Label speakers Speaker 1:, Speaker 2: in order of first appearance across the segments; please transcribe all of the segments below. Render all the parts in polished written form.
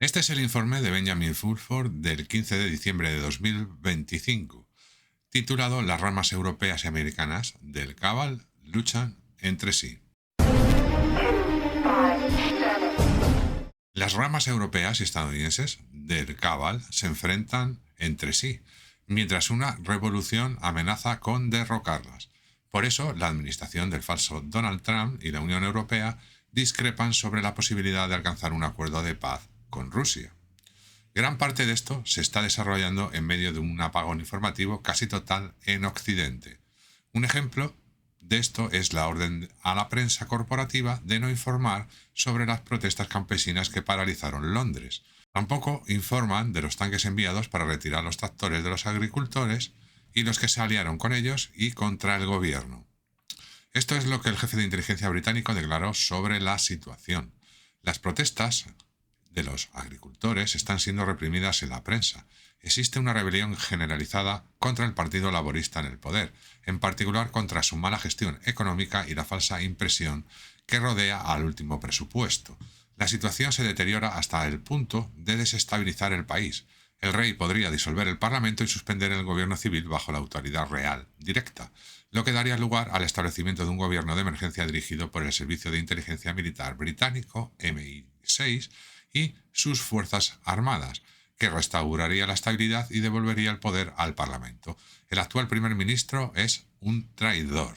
Speaker 1: Este es el informe de Benjamin Fulford del 15 de diciembre de 2025, titulado Las ramas europeas y americanas del Cabal luchan entre sí. Las ramas europeas y estadounidenses del Cabal se enfrentan entre sí, mientras una revolución amenaza con derrocarlas. Por eso, la administración del falso Donald Trump y la Unión Europea discrepan sobre la posibilidad de alcanzar un acuerdo de paz con Rusia. Gran parte de esto se está desarrollando en medio de un apagón informativo casi total en Occidente. Un ejemplo de esto es la orden a la prensa corporativa de no informar sobre las protestas campesinas que paralizaron Londres. Tampoco informan de los tanques enviados para retirar los tractores de los agricultores y los que se aliaron con ellos y contra el gobierno. Esto es lo que el jefe de inteligencia británico declaró sobre la situación. Las protestas de los agricultores están siendo reprimidas en la prensa. Existe una rebelión generalizada contra el Partido Laborista en el poder, en particular contra su mala gestión económica y la falsa impresión que rodea al último presupuesto. La situación se deteriora hasta el punto de desestabilizar el país. El rey podría disolver el Parlamento y suspender el gobierno civil bajo la autoridad real, directa, lo que daría lugar al establecimiento de un gobierno de emergencia dirigido por el Servicio de Inteligencia Militar Británico, MI6, y sus fuerzas armadas, que restauraría la estabilidad y devolvería el poder al Parlamento. El actual primer ministro es un traidor.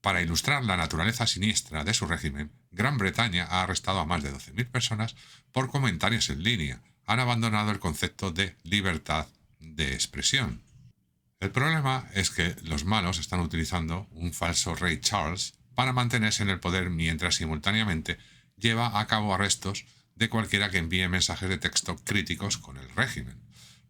Speaker 1: Para ilustrar la naturaleza siniestra de su régimen, Gran Bretaña ha arrestado a más de 12.000 personas por comentarios en línea. Han abandonado el concepto de libertad de expresión. El problema es que los malos están utilizando un falso rey Charles para mantenerse en el poder mientras simultáneamente lleva a cabo arrestos de cualquiera que envíe mensajes de texto críticos con el régimen.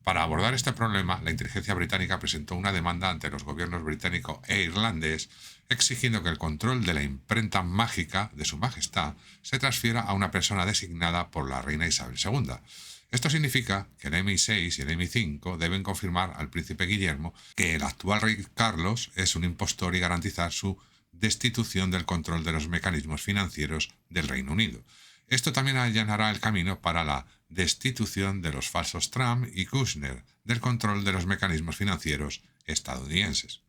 Speaker 1: Para abordar este problema, la inteligencia británica presentó una demanda ante los gobiernos británico e irlandés exigiendo que el control de la imprenta mágica de Su Majestad se transfiera a una persona designada por la reina Isabel II. Esto significa que el MI6 y el MI5 deben confirmar al príncipe Guillermo que el actual rey Carlos es un impostor y garantizar su destitución del control de los mecanismos financieros del Reino Unido. Esto también allanará el camino para la destitución de los falsos Trump y Kushner del control de los mecanismos financieros estadounidenses.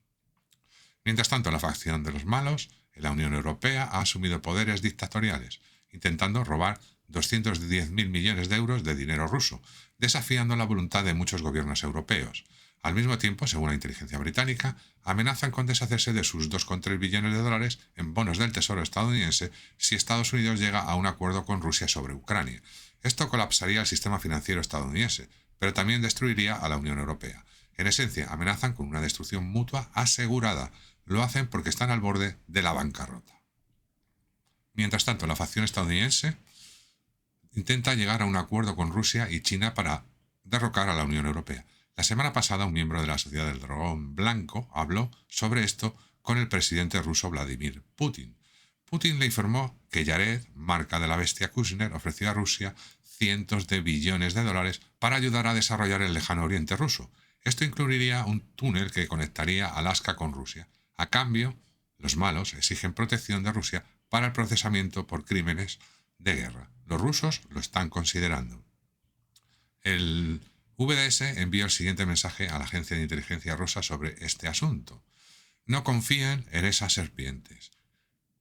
Speaker 1: Mientras tanto, la facción de los malos en la Unión Europea ha asumido poderes dictatoriales, intentando robar 210.000 millones de euros de dinero ruso, desafiando la voluntad de muchos gobiernos europeos. Al mismo tiempo, según la inteligencia británica, amenazan con deshacerse de sus 2,3 billones de dólares en bonos del Tesoro estadounidense si Estados Unidos llega a un acuerdo con Rusia sobre Ucrania. Esto colapsaría el sistema financiero estadounidense, pero también destruiría a la Unión Europea. En esencia, amenazan con una destrucción mutua asegurada. Lo hacen porque están al borde de la bancarrota. Mientras tanto, la facción estadounidense intenta llegar a un acuerdo con Rusia y China para derrocar a la Unión Europea. La semana pasada, un miembro de la Sociedad del Dragón Blanco habló sobre esto con el presidente ruso Vladimir Putin. Putin le informó que Yared, marca de la bestia Kushner, ofreció a Rusia cientos de billones de dólares para ayudar a desarrollar el lejano oriente ruso. Esto incluiría un túnel que conectaría Alaska con Rusia. A cambio, los malos exigen protección de Rusia para el procesamiento por crímenes de guerra. Los rusos lo están considerando. El VDS envió el siguiente mensaje a la agencia de inteligencia rusa sobre este asunto. No confíen en esas serpientes.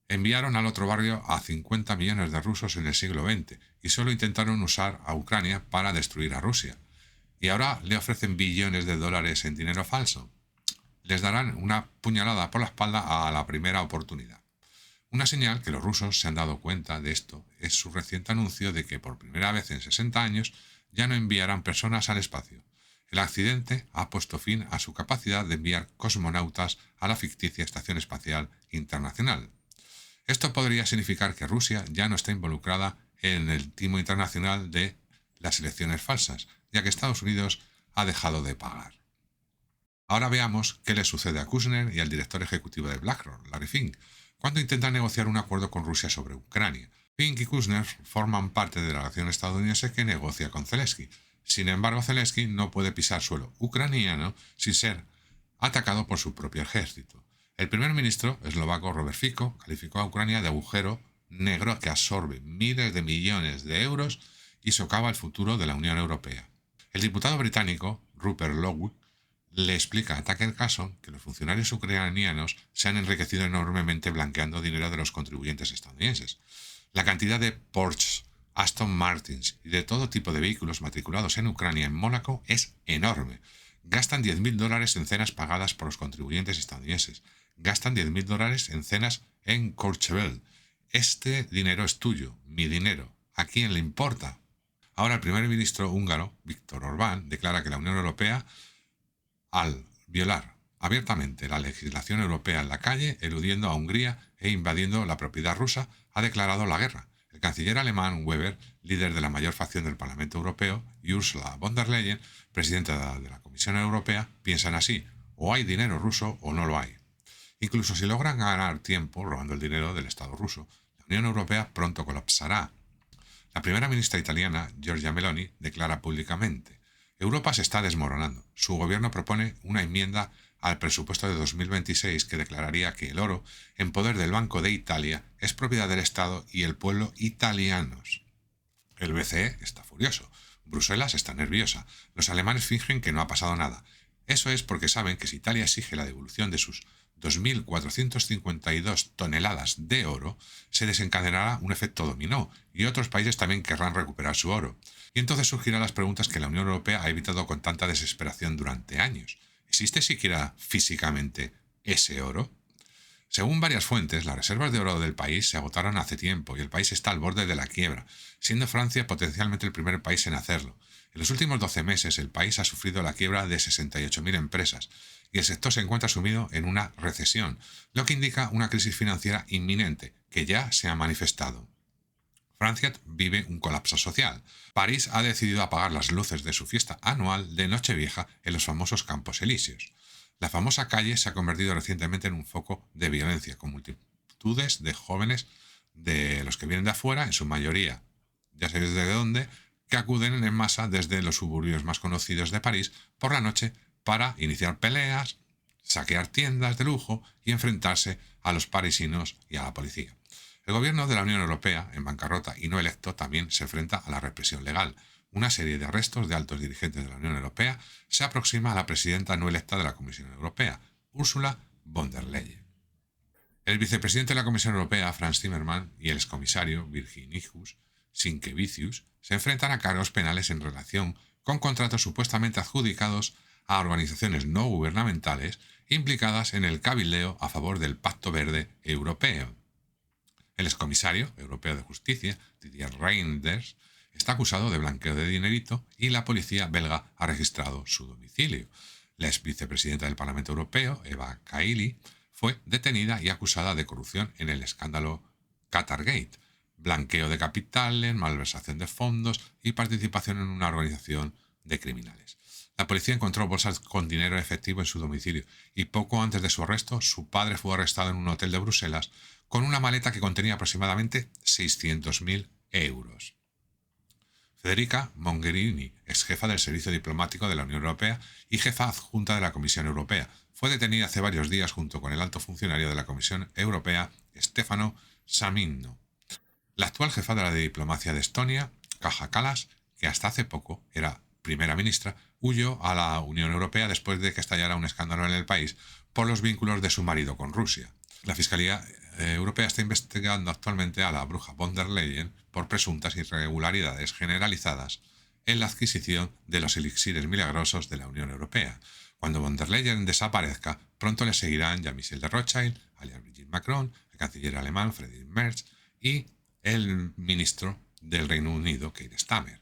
Speaker 1: Enviaron al otro barrio a 50 millones de rusos en el siglo XX y solo intentaron usar a Ucrania para destruir a Rusia. Y ahora le ofrecen billones de dólares en dinero falso. Les darán una puñalada por la espalda a la primera oportunidad. Una señal que los rusos se han dado cuenta de esto es su reciente anuncio de que por primera vez en 60 años ya no enviarán personas al espacio. El accidente ha puesto fin a su capacidad de enviar cosmonautas a la ficticia Estación Espacial Internacional. Esto podría significar que Rusia ya no está involucrada en el timo internacional de las elecciones falsas, ya que Estados Unidos ha dejado de pagar. Ahora veamos qué le sucede a Kushner y al director ejecutivo de BlackRock, Larry Fink, cuando intentan negociar un acuerdo con Rusia sobre Ucrania. Fink y Kushner forman parte de la relación estadounidense que negocia con Zelensky. Sin embargo, Zelensky no puede pisar suelo ucraniano sin ser atacado por su propio ejército. El primer ministro eslovaco Robert Fico calificó a Ucrania de agujero negro que absorbe miles de millones de euros y socava el futuro de la Unión Europea. El diputado británico, Rupert Lowe, le explica a Tucker Carlson que los funcionarios ucranianos se han enriquecido enormemente blanqueando dinero de los contribuyentes estadounidenses. La cantidad de Porsche, Aston Martins y de todo tipo de vehículos matriculados en Ucrania y en Mónaco es enorme. Gastan $10.000 en cenas pagadas por los contribuyentes estadounidenses. Gastan $10.000 en cenas en Courchevel. Este dinero es tuyo, mi dinero. ¿A quién le importa? Ahora el primer ministro húngaro, Viktor Orbán, declara que la Unión Europea, al violar abiertamente la legislación europea en la calle, eludiendo a Hungría e invadiendo la propiedad rusa, ha declarado la guerra. El canciller alemán Weber, líder de la mayor facción del Parlamento Europeo, y Ursula von der Leyen, presidenta de la Comisión Europea, piensan así: o hay dinero ruso o no lo hay. Incluso si logran ganar tiempo robando el dinero del Estado ruso, la Unión Europea pronto colapsará. La primera ministra italiana, Giorgia Meloni, declara públicamente: Europa se está desmoronando. Su gobierno propone una enmienda al presupuesto de 2026 que declararía que el oro en poder del Banco de Italia es propiedad del Estado y el pueblo italianos. El BCE está furioso. Bruselas está nerviosa. Los alemanes fingen que no ha pasado nada. Eso es porque saben que si Italia exige la devolución de sus 2.452 toneladas de oro, se desencadenará un efecto dominó y otros países también querrán recuperar su oro. Y entonces surgirán las preguntas que la Unión Europea ha evitado con tanta desesperación durante años. ¿Existe siquiera físicamente ese oro? Según varias fuentes, las reservas de oro del país se agotaron hace tiempo y el país está al borde de la quiebra, siendo Francia potencialmente el primer país en hacerlo. En los últimos 12 meses el país ha sufrido la quiebra de 68.000 empresas y el sector se encuentra sumido en una recesión, lo que indica una crisis financiera inminente que ya se ha manifestado. Francia vive un colapso social. París ha decidido apagar las luces de su fiesta anual de Nochevieja en los famosos Campos Elíseos. La famosa calle se ha convertido recientemente en un foco de violencia, con multitudes de jóvenes de los que vienen de afuera, en su mayoría, ya sabéis de dónde, que acuden en masa desde los suburbios más conocidos de París por la noche para iniciar peleas, saquear tiendas de lujo y enfrentarse a los parisinos y a la policía. El gobierno de la Unión Europea, en bancarrota y no electo, también se enfrenta a la represión legal. Una serie de arrestos de altos dirigentes de la Unión Europea se aproxima a la presidenta no electa de la Comisión Europea, Ursula von der Leyen. El vicepresidente de la Comisión Europea, Frans Timmermans, y el excomisario, Virginijus Sinkevicius, se enfrentan a cargos penales en relación con contratos supuestamente adjudicados a organizaciones no gubernamentales implicadas en el cabildeo a favor del Pacto Verde Europeo. El excomisario europeo de Justicia, Didier Reynders, está acusado de blanqueo de dinerito y la policía belga ha registrado su domicilio. La ex vicepresidenta del Parlamento Europeo, Eva Kaili, fue detenida y acusada de corrupción en el escándalo Qatargate, blanqueo de capitales, malversación de fondos y participación en una organización de criminales. La policía encontró bolsas con dinero efectivo en su domicilio y poco antes de su arresto, su padre fue arrestado en un hotel de Bruselas con una maleta que contenía aproximadamente 600.000 euros. Federica Mogherini, ex jefa del Servicio Diplomático de la Unión Europea y jefa adjunta de la Comisión Europea, fue detenida hace varios días junto con el alto funcionario de la Comisión Europea, Stefano Samino. La actual jefa de la diplomacia de Estonia, Kaja Kallas, que hasta hace poco era primera ministra, huyó a la Unión Europea después de que estallara un escándalo en el país por los vínculos de su marido con Rusia. La Fiscalía Europea está investigando actualmente a la bruja von der Leyen por presuntas irregularidades generalizadas en la adquisición de los elixires milagrosos de la Unión Europea. Cuando von der Leyen desaparezca, pronto le seguirán Jean-Michel de Rothschild, alias Brigitte Macron, el canciller alemán Friedrich Merz y el ministro del Reino Unido, Keir Starmer.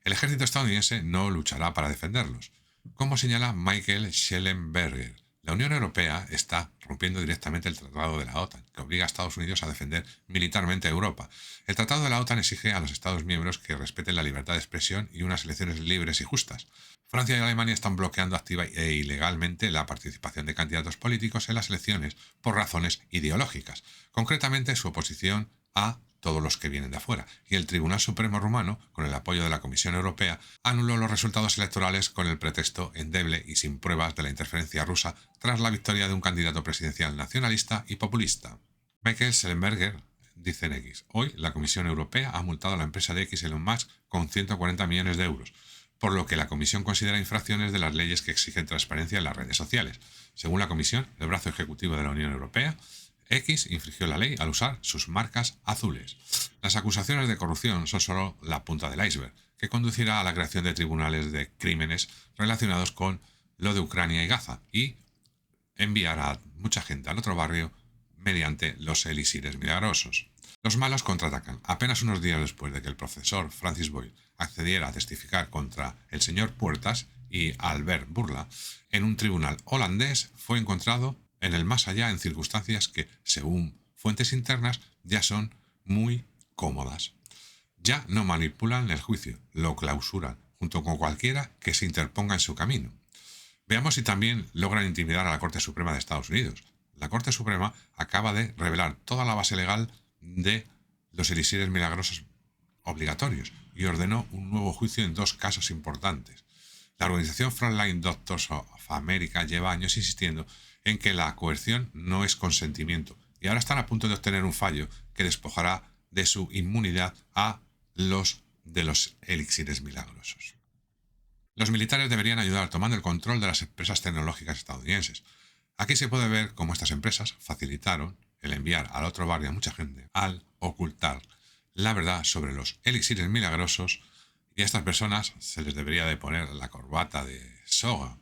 Speaker 1: El ejército estadounidense no luchará para defenderlos. Como señala Michael Schellenberger, la Unión Europea está rompiendo directamente el tratado de la OTAN, que obliga a Estados Unidos a defender militarmente a Europa. El tratado de la OTAN exige a los Estados miembros que respeten la libertad de expresión y unas elecciones libres y justas. Francia y Alemania están bloqueando activa e ilegalmente la participación de candidatos políticos en las elecciones por razones ideológicas, concretamente su oposición a todos los que vienen de afuera, y el Tribunal Supremo rumano, con el apoyo de la Comisión Europea, anuló los resultados electorales con el pretexto endeble y sin pruebas de la interferencia rusa tras la victoria de un candidato presidencial nacionalista y populista. Michael Schellenberger dicen X. Hoy la Comisión Europea ha multado a la empresa de X Elon Musk con 140 millones de euros, por lo que la Comisión considera infracciones de las leyes que exigen transparencia en las redes sociales. Según la Comisión, el brazo ejecutivo de la Unión Europea, X infringió la ley al usar sus marcas azules. Las acusaciones de corrupción son solo la punta del iceberg, que conducirá a la creación de tribunales de crímenes relacionados con lo de Ucrania y Gaza y enviar a mucha gente al otro barrio mediante los elixires milagrosos. Los malos contraatacan. Apenas unos días después de que el profesor Francis Boyle accediera a testificar contra el señor Puertas y Albert Bourla en un tribunal holandés, fue encontrado en el más allá en circunstancias que, según fuentes internas, ya son muy cómodas. Ya no manipulan el juicio, lo clausuran, junto con cualquiera que se interponga en su camino. Veamos si también logran intimidar a la Corte Suprema de Estados Unidos. La Corte Suprema acaba de revelar toda la base legal de los elixires milagrosos obligatorios y ordenó un nuevo juicio en 2 casos importantes. La organización Frontline Doctors of America lleva años insistiendo en que la coerción no es consentimiento y ahora están a punto de obtener un fallo que despojará de su inmunidad a los de los elixires milagrosos. Los militares deberían ayudar tomando el control de las empresas tecnológicas estadounidenses. Aquí se puede ver cómo estas empresas facilitaron el enviar al otro barrio a mucha gente al ocultar la verdad sobre los elixires milagrosos, y a estas personas se les debería de poner la corbata de soga.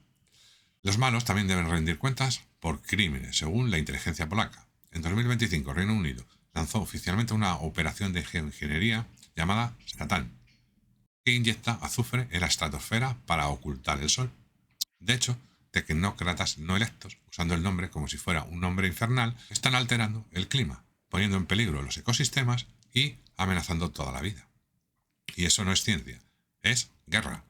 Speaker 1: Los malos también deben rendir cuentas por crímenes, según la inteligencia polaca. En 2025, Reino Unido lanzó oficialmente una operación de geoingeniería llamada Satán, que inyecta azufre en la estratosfera para ocultar el sol. De hecho, tecnócratas no electos, usando el nombre como si fuera un nombre infernal, están alterando el clima, poniendo en peligro los ecosistemas y amenazando toda la vida. Y eso no es ciencia, es guerra.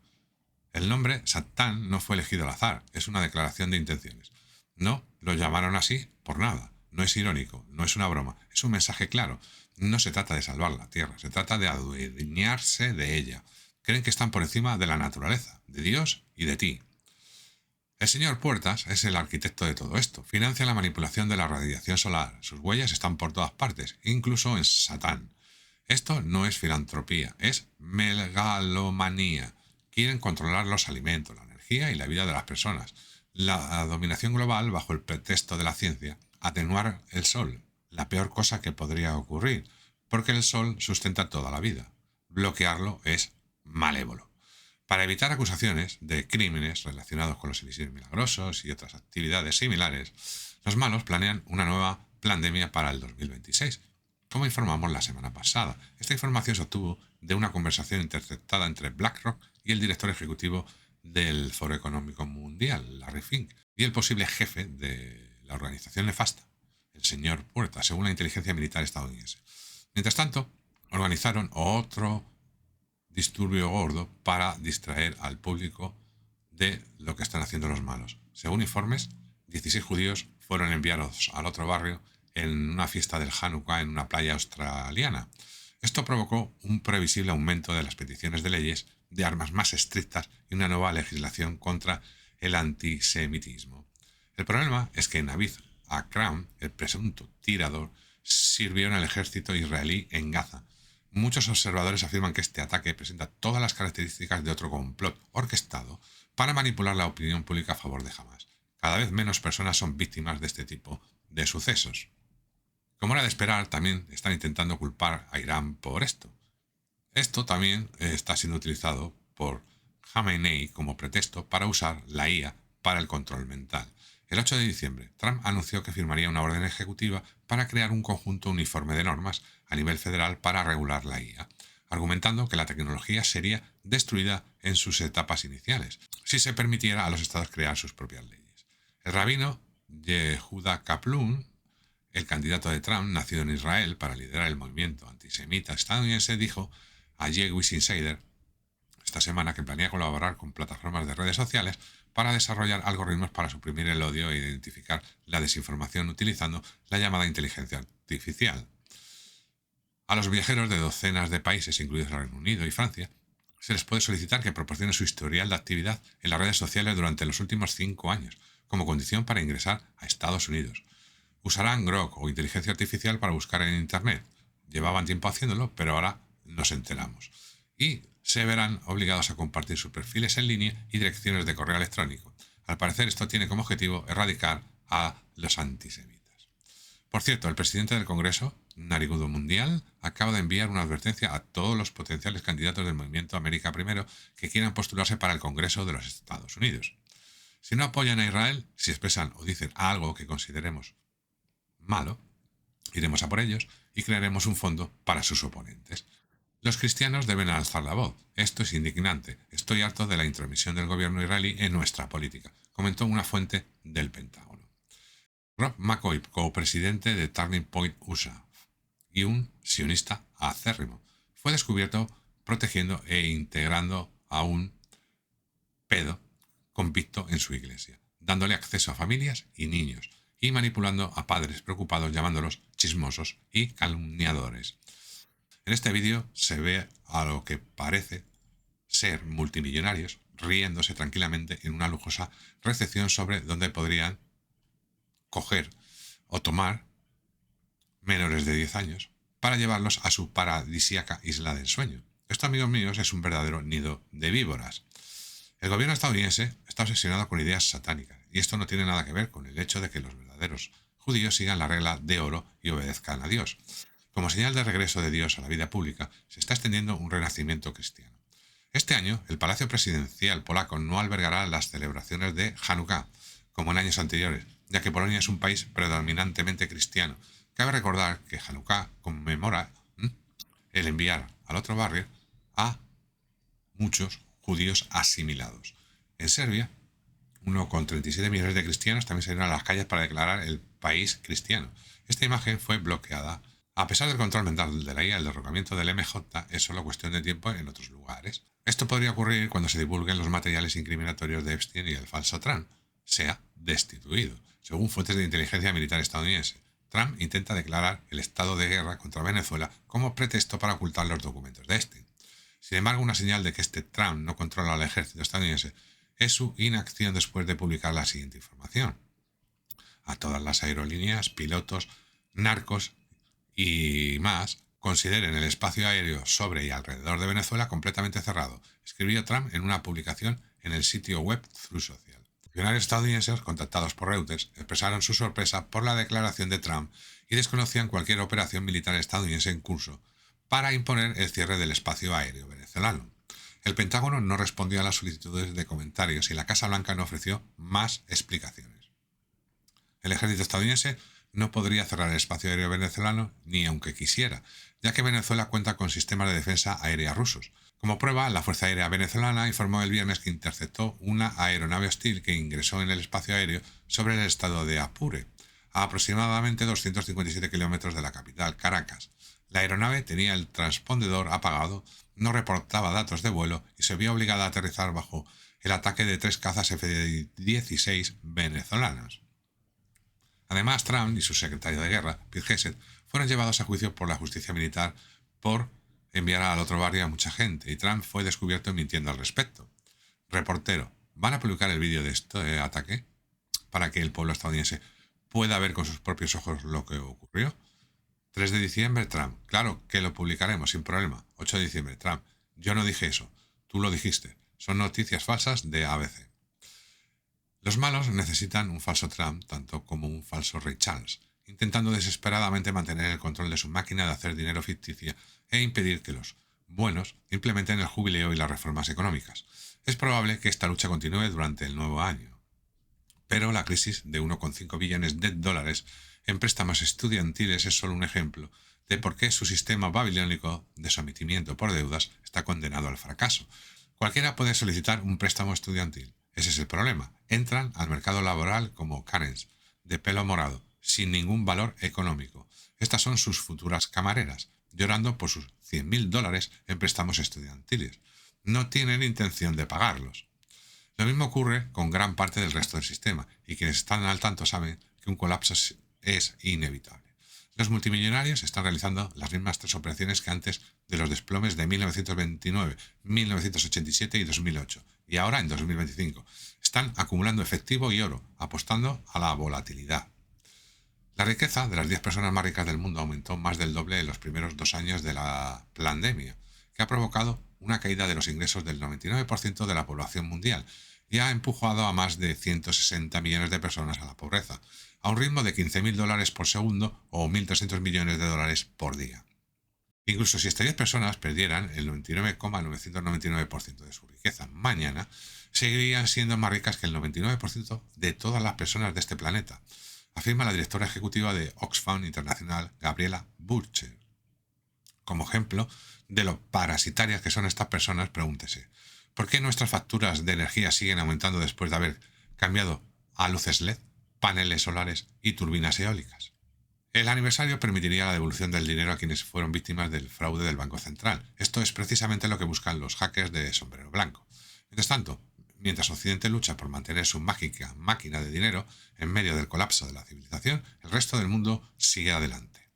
Speaker 1: El nombre Satán no fue elegido al azar, es una declaración de intenciones. No lo llamaron así por nada, no es irónico, no es una broma, es un mensaje claro. No se trata de salvar la Tierra, se trata de adueñarse de ella. Creen que están por encima de la naturaleza, de Dios y de ti. El señor Puertas es el arquitecto de todo esto. Financia la manipulación de la radiación solar. Sus huellas están por todas partes, incluso en Satán. Esto no es filantropía, es megalomanía. Quieren controlar los alimentos, la energía y la vida de las personas. La dominación global, bajo el pretexto de la ciencia, atenuar el sol, la peor cosa que podría ocurrir, porque el sol sustenta toda la vida. Bloquearlo es malévolo. Para evitar acusaciones de crímenes relacionados con los elixires milagrosos y otras actividades similares, los malos planean una nueva pandemia para el 2026, como informamos la semana pasada. Esta información se obtuvo de una conversación interceptada entre BlackRock y el director ejecutivo del Foro Económico Mundial, Larry Fink, y el posible jefe de la organización nefasta, el señor Puerta, según la inteligencia militar estadounidense. Mientras tanto, organizaron otro disturbio gordo para distraer al público de lo que están haciendo los malos. Según informes, 16 judíos fueron enviados al otro barrio en una fiesta del Hanukkah en una playa australiana. Esto provocó un previsible aumento de las peticiones de leyes de armas más estrictas y una nueva legislación contra el antisemitismo. El problema es que Navid Akram, el presunto tirador, sirvió en el ejército israelí en Gaza. Muchos observadores afirman que este ataque presenta todas las características de otro complot orquestado para manipular la opinión pública a favor de Hamas. Cada vez menos personas son víctimas de este tipo de sucesos. Como era de esperar, también están intentando culpar a Irán por esto. Esto también está siendo utilizado por Khamenei como pretexto para usar la IA para el control mental. El 8 de diciembre, Trump anunció que firmaría una orden ejecutiva para crear un conjunto uniforme de normas a nivel federal para regular la IA, argumentando que la tecnología sería destruida en sus etapas iniciales, si se permitiera a los estados crear sus propias leyes. El rabino Yehuda Kaplun, el candidato de Trump, nacido en Israel para liderar el movimiento antisemita estadounidense, dijo a Jewish Insider esta semana que planea colaborar con plataformas de redes sociales para desarrollar algoritmos para suprimir el odio e identificar la desinformación utilizando la llamada inteligencia artificial. A los viajeros de docenas de países, incluidos el Reino Unido y Francia, se les puede solicitar que proporcionen su historial de actividad en las redes sociales durante los últimos 5 años, como condición para ingresar a Estados Unidos. Usarán Grok o inteligencia artificial para buscar en Internet. Llevaban tiempo haciéndolo, pero ahora nos enteramos. Y se verán obligados a compartir sus perfiles en línea y direcciones de correo electrónico. Al parecer esto tiene como objetivo erradicar a los antisemitas. Por cierto, el presidente del Congreso, Narigudo Mundial, acaba de enviar una advertencia a todos los potenciales candidatos del movimiento América Primero que quieran postularse para el Congreso de los Estados Unidos. Si no apoyan a Israel, si expresan o dicen algo que consideremos malo, iremos a por ellos y crearemos un fondo para sus oponentes. Los cristianos deben alzar la voz. Esto es indignante. Estoy harto de la intromisión del gobierno israelí en nuestra política, comentó una fuente del Pentágono. Rob McCoy, copresidente de Turning Point USA y un sionista acérrimo, fue descubierto protegiendo e integrando a un pedo convicto en su iglesia, dándole acceso a familias y niños y manipulando a padres preocupados llamándolos chismosos y calumniadores. En este vídeo se ve a lo que parece ser multimillonarios riéndose tranquilamente en una lujosa recepción sobre donde podrían coger o tomar menores de 10 años para llevarlos a su paradisíaca isla del sueño. Esto, amigos míos, es un verdadero nido de víboras. El gobierno estadounidense está obsesionado con ideas satánicas, y esto no tiene nada que ver con el hecho de que los verdaderos judíos sigan la regla de oro y obedezcan a Dios. Como señal de regreso de Dios a la vida pública, se está extendiendo un renacimiento cristiano. Este año, el Palacio Presidencial polaco no albergará las celebraciones de Hanukkah, como en años anteriores, ya que Polonia es un país predominantemente cristiano. Cabe recordar que Hanukkah conmemora el enviar al otro barrio a muchos judíos asimilados. En Serbia, 1,37 millones de cristianos también salieron a las calles para declarar el país cristiano. Esta imagen fue bloqueada. A pesar del control mental de la IA, el derrocamiento del MJ es solo cuestión de tiempo en otros lugares. Esto podría ocurrir cuando se divulguen los materiales incriminatorios de Epstein y el falso Trump sea destituido. Según fuentes de inteligencia militar estadounidense, Trump intenta declarar el estado de guerra contra Venezuela como pretexto para ocultar los documentos de Epstein. Sin embargo, una señal de que Trump no controla al ejército estadounidense es su inacción después de publicar la siguiente información. A todas las aerolíneas, pilotos, narcos y más consideren el espacio aéreo sobre y alrededor de Venezuela completamente cerrado, escribió Trump en una publicación en el sitio web Truth Social. Funcionarios estadounidenses contactados por Reuters expresaron su sorpresa por la declaración de Trump y desconocían cualquier operación militar estadounidense en curso para imponer el cierre del espacio aéreo venezolano. El Pentágono no respondió a las solicitudes de comentarios y la Casa Blanca no ofreció más explicaciones. El ejército estadounidense no podría cerrar el espacio aéreo venezolano ni aunque quisiera, ya que Venezuela cuenta con sistemas de defensa aérea rusos. Como prueba, la Fuerza Aérea Venezolana informó el viernes que interceptó una aeronave hostil que ingresó en el espacio aéreo sobre el estado de Apure, a aproximadamente 257 kilómetros de la capital, Caracas. La aeronave tenía el transpondedor apagado, no reportaba datos de vuelo y se vio obligada a aterrizar bajo el ataque de 3 cazas F-16 venezolanos. Además, Trump y su secretario de guerra, Pete Hegseth, fueron llevados a juicio por la justicia militar por enviar al otro barrio a mucha gente, y Trump fue descubierto mintiendo al respecto. Reportero, ¿van a publicar el vídeo de este ataque para que el pueblo estadounidense pueda ver con sus propios ojos lo que ocurrió? 3 de diciembre, Trump. Claro que lo publicaremos, sin problema. 8 de diciembre, Trump. Yo no dije eso. Tú lo dijiste. Son noticias falsas de ABC. Los malos necesitan un falso Trump tanto como un falso Ray Charles, intentando desesperadamente mantener el control de su máquina de hacer dinero ficticia e impedir que los buenos implementen el jubileo y las reformas económicas. Es probable que esta lucha continúe durante el nuevo año. Pero la crisis de 1,5 billones de dólares en préstamos estudiantiles es solo un ejemplo de por qué su sistema babilónico de sometimiento por deudas está condenado al fracaso. Cualquiera puede solicitar un préstamo estudiantil. Ese es el problema. Entran al mercado laboral como Karens, de pelo morado, sin ningún valor económico. Estas son sus futuras camareras, llorando por sus $100.000 en préstamos estudiantiles. No tienen intención de pagarlos. Lo mismo ocurre con gran parte del resto del sistema, y quienes están al tanto saben que un colapso es inevitable. Los multimillonarios están realizando las mismas 3 operaciones que antes de los desplomes de 1929, 1987 y 2008, y ahora en 2025. Están acumulando efectivo y oro, apostando a la volatilidad. La riqueza de las 10 personas más ricas del mundo aumentó más del doble en los primeros 2 años de la pandemia, que ha provocado una caída de los ingresos del 99% de la población mundial y ha empujado a más de 160 millones de personas a la pobreza, a un ritmo de $15.000 por segundo o 1.300 millones de dólares por día. Incluso si estas 10 personas perdieran el 99,999% de su riqueza mañana, seguirían siendo más ricas que el 99% de todas las personas de este planeta, afirma la directora ejecutiva de Oxfam Internacional, Gabriela Burcher. Como ejemplo de lo parasitarias que son estas personas, pregúntese, ¿por qué nuestras facturas de energía siguen aumentando después de haber cambiado a luces LED, paneles solares y turbinas eólicas? El aniversario permitiría la devolución del dinero a quienes fueron víctimas del fraude del Banco Central. Esto es precisamente lo que buscan los hackers de sombrero blanco. Mientras tanto, mientras Occidente lucha por mantener su mágica máquina de dinero en medio del colapso de la civilización, el resto del mundo sigue adelante.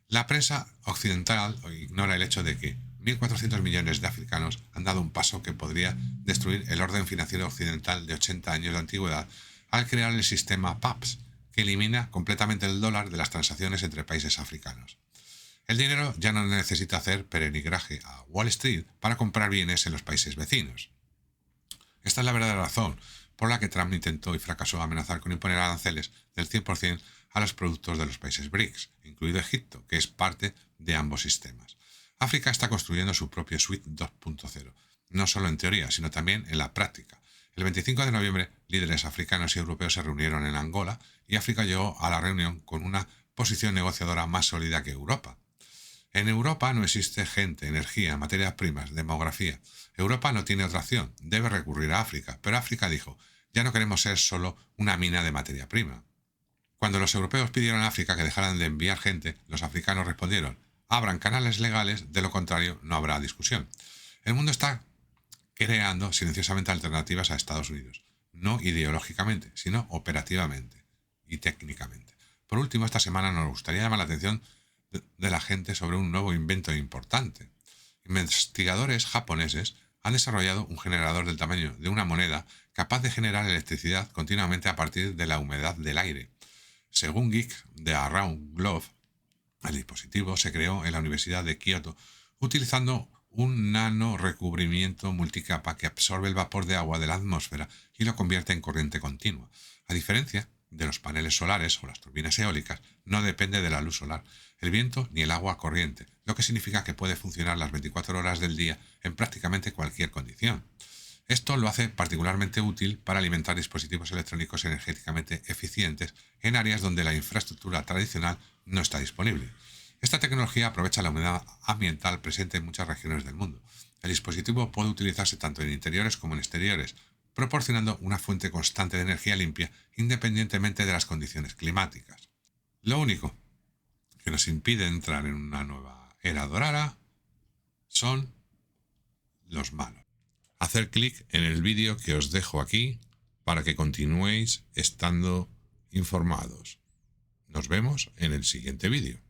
Speaker 1: La prensa occidental ignora el hecho de que 1.400 millones de africanos han dado un paso que podría destruir el orden financiero occidental de 80 años de antigüedad al crear el sistema PAPS, que elimina completamente el dólar de las transacciones entre países africanos. El dinero ya no necesita hacer peregrinaje a Wall Street para comprar bienes en los países vecinos. Esta es la verdadera razón por la que Trump intentó y fracasó amenazar con imponer aranceles del 100% a los productos de los países BRICS, incluido Egipto, que es parte de ambos sistemas. África está construyendo su propio SWIFT 2.0, no solo en teoría, sino también en la práctica. El 25 de noviembre, líderes africanos y europeos se reunieron en Angola y África llegó a la reunión con una posición negociadora más sólida que Europa. En Europa no existe gente, energía, materias primas, demografía. Europa no tiene otra opción, debe recurrir a África, pero África dijo, ya no queremos ser solo una mina de materia prima. Cuando los europeos pidieron a África que dejaran de enviar gente, los africanos respondieron, abran canales legales, de lo contrario no habrá discusión. El mundo está creando silenciosamente alternativas a Estados Unidos, no ideológicamente, sino operativamente y técnicamente. Por último, esta semana nos gustaría llamar la atención de la gente sobre un nuevo invento importante. Investigadores japoneses han desarrollado un generador del tamaño de una moneda capaz de generar electricidad continuamente a partir de la humedad del aire. Según Geek de Around Globe, el dispositivo se creó en la Universidad de Kioto utilizando un nano recubrimiento multicapa que absorbe el vapor de agua de la atmósfera y lo convierte en corriente continua. A diferencia de los paneles solares o las turbinas eólicas, no depende de la luz solar, el viento ni el agua corriente, lo que significa que puede funcionar las 24 horas del día en prácticamente cualquier condición. Esto lo hace particularmente útil para alimentar dispositivos electrónicos energéticamente eficientes en áreas donde la infraestructura tradicional no está disponible. Esta tecnología aprovecha la humedad ambiental presente en muchas regiones del mundo. El dispositivo puede utilizarse tanto en interiores como en exteriores, proporcionando una fuente constante de energía limpia independientemente de las condiciones climáticas. Lo único que nos impide entrar en una nueva era dorada son los malos. Hacer clic en el vídeo que os dejo aquí para que continuéis estando informados. Nos vemos en el siguiente vídeo.